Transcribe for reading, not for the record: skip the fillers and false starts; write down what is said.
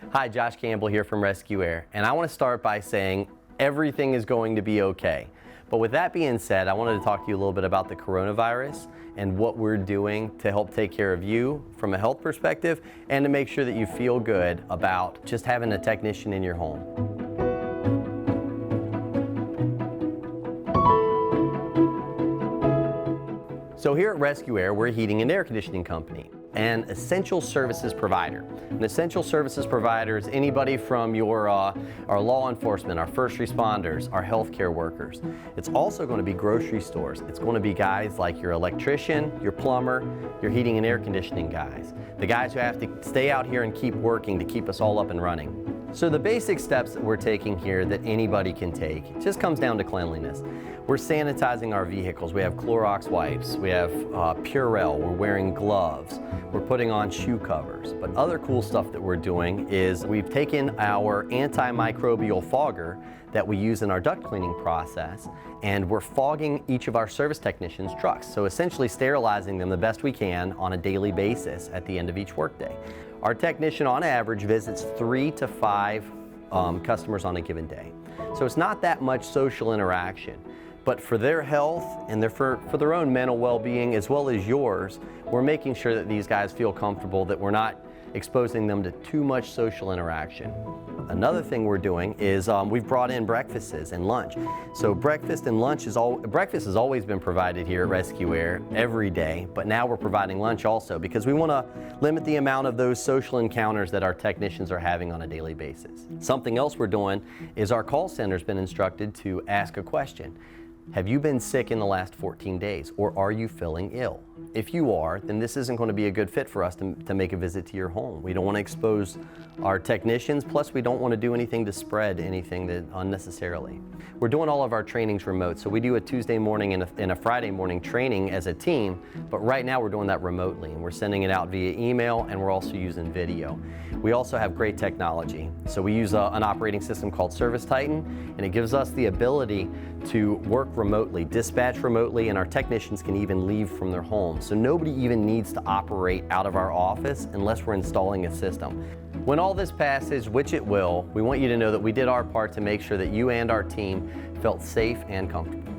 Hi, Josh Campbell here from Rescue Air, and I want to start by saying everything is going to be okay. But with that being said, I wanted to talk to you a little bit about the coronavirus and what we're doing to help take care of you from a health perspective and to make sure that you feel good about just having a technician in your home. So here at Rescue Air, we're a heating and air conditioning company, an essential services provider. An essential services provider is anybody from our law enforcement, our first responders, our healthcare workers. It's also going to be grocery stores. It's going to be guys like your electrician, your plumber, your heating and air conditioning guys, the guys who have to stay out here and keep working to keep us all up and running. So the basic steps that we're taking here that anybody can take, it just comes down to cleanliness. We're sanitizing our vehicles. We have Clorox wipes. We have Purell. We're wearing gloves. We're putting on shoe covers. But other cool stuff that we're doing is we've taken our antimicrobial fogger that we use in our duct cleaning process, and we're fogging each of our service technicians' trucks. So essentially sterilizing them the best we can on a daily basis at the end of each workday. Our technician on average visits 3 to 5 customers on a given day. So it's not that much social interaction. But for their health and for their own mental well-being as well as yours, we're making sure that these guys feel comfortable, that we're not exposing them to too much social interaction. Another thing we're doing is we've brought in breakfasts and lunch. So breakfast and lunch breakfast has always been provided here at Rescue Air every day, but now we're providing lunch also because we want to limit the amount of those social encounters that our technicians are having on a daily basis. Something else we're doing is our call center's been instructed to ask a question. Have you been sick in the last 14 days, or are you feeling ill? If you are, then this isn't going to be a good fit for us to make a visit to your home. We don't want to expose our technicians, plus we don't want to do anything to spread anything that unnecessarily. We're doing all of our trainings remote, so we do a Tuesday morning and a Friday morning training as a team, but right now we're doing that remotely, and we're sending it out via email, and we're also using video. We also have great technology. So we use an operating system called Service Titan, and it gives us the ability to work remotely, dispatch remotely, and our technicians can even leave from their homes. So nobody even needs to operate out of our office unless we're installing a system. When all this passes, which it will, we want you to know that we did our part to make sure that you and our team felt safe and comfortable.